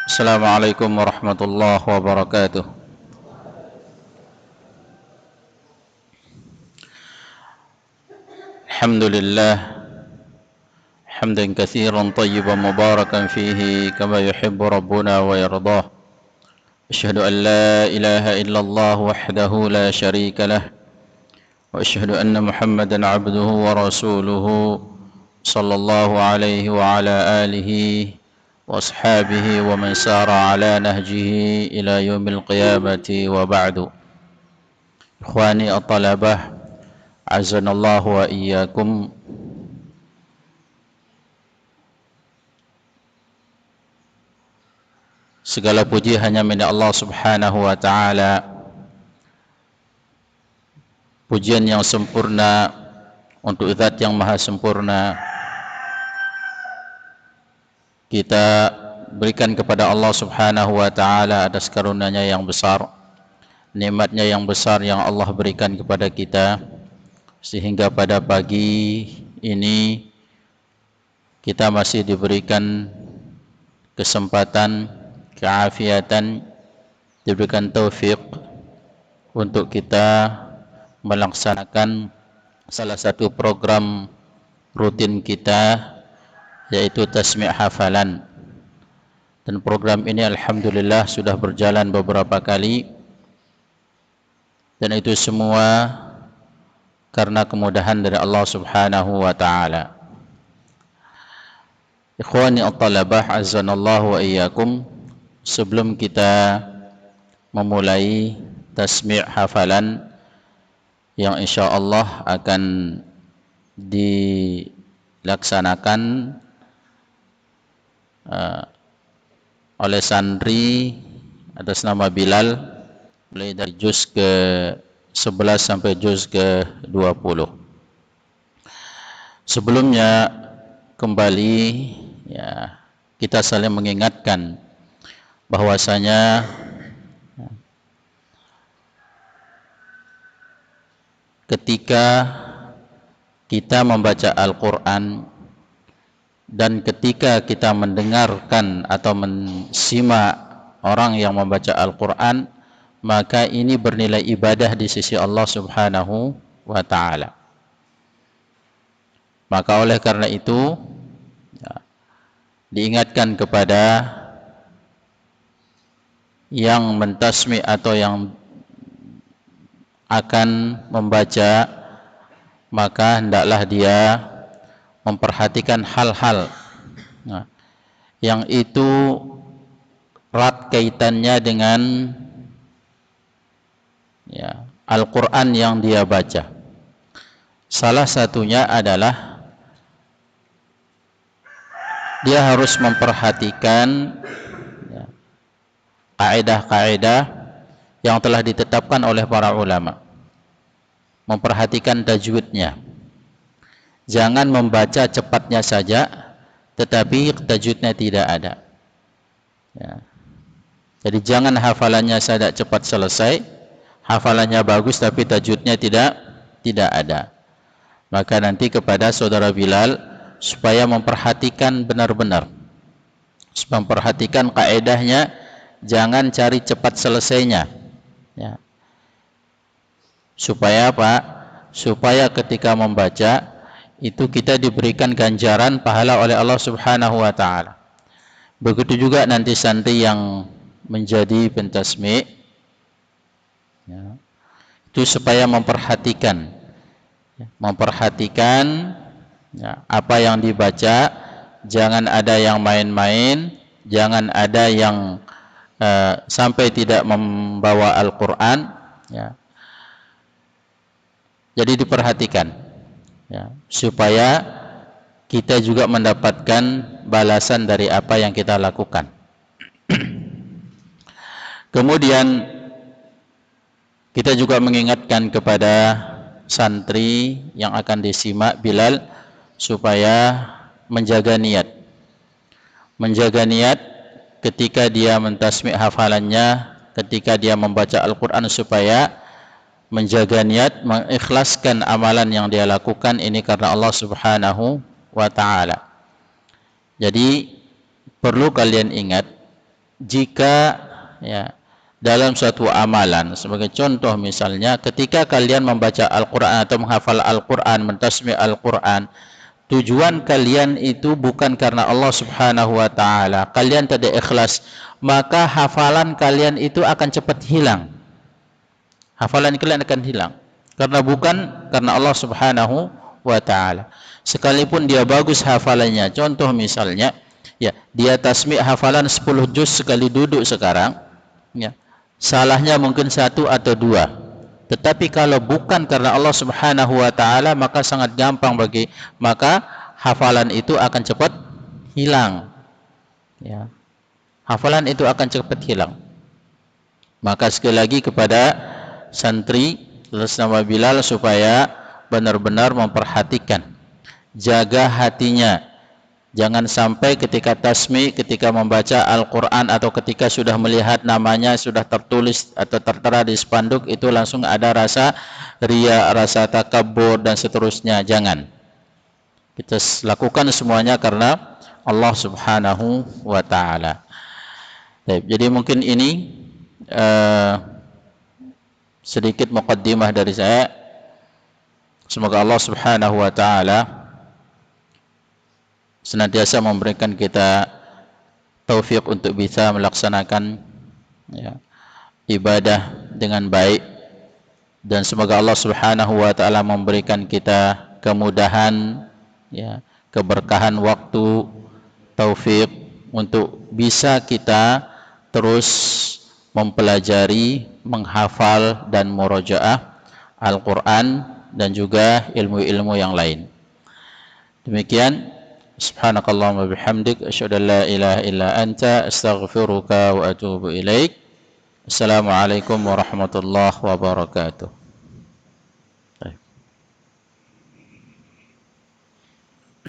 Assalamualaikum warahmatullahi wabarakatuh. Alhamdulillah hamdan katsiran tayyiban mubarakan fihi kama yuhibbu rabbuna wa yardah. Asyhadu an la ilaha illallah wahdahu la syarika lah wa asyhadu anna Muhammadan abduhu wa rasuluhu sallallahu alaihi wa ala alihi wa ashabihi wa man sara ala nahjihi ila yaumil qiyamati wa ba'du. Ikhwani at-talabah azanallahu wa iyyakum. Segala puji hanya milik Allah Subhanahu wa taala. Pujian yang sempurna untuk Zat yang maha sempurna kita berikan kepada Allah Subhanahu wa taala atas karunia-Nya yang besar, nikmatnya yang besar yang Allah berikan kepada kita, sehingga pada pagi ini kita masih diberikan kesempatan, keafiatan, diberikan taufik untuk kita melaksanakan salah satu program rutin kita, yaitu tasmi' hafalan. Dan program ini alhamdulillah sudah berjalan beberapa kali, dan itu semua karena kemudahan dari Allah Subhanahu wa taala. Ikhwani at-talabah azanallahu wa iyyakum, sebelum kita memulai tasmi' hafalan yang insyaallah akan dilaksanakan oleh santri atas nama Bilal, mulai dari juz ke 11 sampai juz ke 20. Sebelumnya kembali ya, kita saling mengingatkan bahwasanya ketika kita membaca Al-Quran dan ketika kita mendengarkan atau mensimak orang yang membaca Al-Quran, maka ini bernilai ibadah di sisi Allah Subhanahu wa ta'ala. Maka oleh karena itu ya, diingatkan kepada yang mentasmi atau yang akan membaca, maka hendaklah dia memperhatikan hal-hal yang itu erat kaitannya dengan ya, Al-Quran yang dia baca. Salah satunya adalah dia harus memperhatikan ya, kaidah-kaidah yang telah ditetapkan oleh para ulama. Memperhatikan tajwidnya. Jangan membaca cepatnya saja, tetapi tajwidnya tidak ada. Ya. Jadi jangan hafalannya saja cepat selesai, hafalannya bagus tapi tajwidnya tidak ada. Maka nanti kepada saudara Bilal supaya memperhatikan benar-benar, memperhatikan kaedahnya, jangan cari cepat selesainya. Ya. Supaya apa? Supaya ketika membaca itu kita diberikan ganjaran pahala oleh Allah Subhanahu wa ta'ala. Begitu juga nanti santri yang menjadi pentasmi' ya, itu supaya memperhatikan ya, apa yang dibaca, jangan ada yang main-main, jangan ada yang sampai tidak membawa Al-Quran ya. Jadi diperhatikan ya, supaya kita juga mendapatkan balasan dari apa yang kita lakukan. Kemudian kita juga mengingatkan kepada santri yang akan disimak Bilal supaya menjaga niat ketika dia mentasmi' hafalannya, ketika dia membaca Al-Quran, supaya menjaga niat, mengikhlaskan amalan yang dia lakukan ini karena Allah Subhanahu wa ta'ala. Jadi perlu kalian ingat, jika ya dalam suatu amalan, sebagai contoh misalnya ketika kalian membaca Al-Quran atau menghafal Al-Quran, mentasmi' Al-Quran, tujuan kalian itu bukan karena Allah Subhanahu wa ta'ala, kalian tidak ikhlas, maka hafalan kalian itu akan cepat hilang. Hafalan kalian akan hilang karena bukan karena Allah Subhanahu wa ta'ala. Sekalipun dia bagus hafalannya, contoh misalnya ya, dia tasmi' hafalan 10 juz sekali duduk sekarang, ya, salahnya mungkin 1 atau 2. Tetapi kalau bukan karena Allah Subhanahu wa ta'ala, maka sangat gampang maka hafalan itu akan cepat hilang. Ya. Hafalan itu akan cepat hilang. Maka sekali lagi kepada santri atas nama Bilal supaya benar-benar memperhatikan, jaga hatinya. Jangan sampai ketika tasmi', ketika membaca Al-Quran atau ketika sudah melihat namanya sudah tertulis atau tertera di spanduk, itu langsung ada rasa riya, rasa takabbur dan seterusnya. Jangan. Kita lakukan semuanya karena Allah Subhanahu wa ta'ala. Jadi mungkin ini sedikit muqaddimah dari saya. Semoga Allah Subhanahu wa ta'ala senantiasa memberikan kita taufik untuk bisa melaksanakan ya, ibadah dengan baik, dan semoga Allah Subhanahu wa ta'ala memberikan kita kemudahan, ya, keberkahan waktu, taufik untuk bisa kita terus mempelajari, menghafal dan murajaah Al-Quran dan juga ilmu-ilmu yang lain. Demikian. Subhanakallahumma bihamdik, asyhadu an la ilaha illa anta, astaghfiruka wa atubu ilaik. Assalamualaikum warahmatullahi wabarakatuh.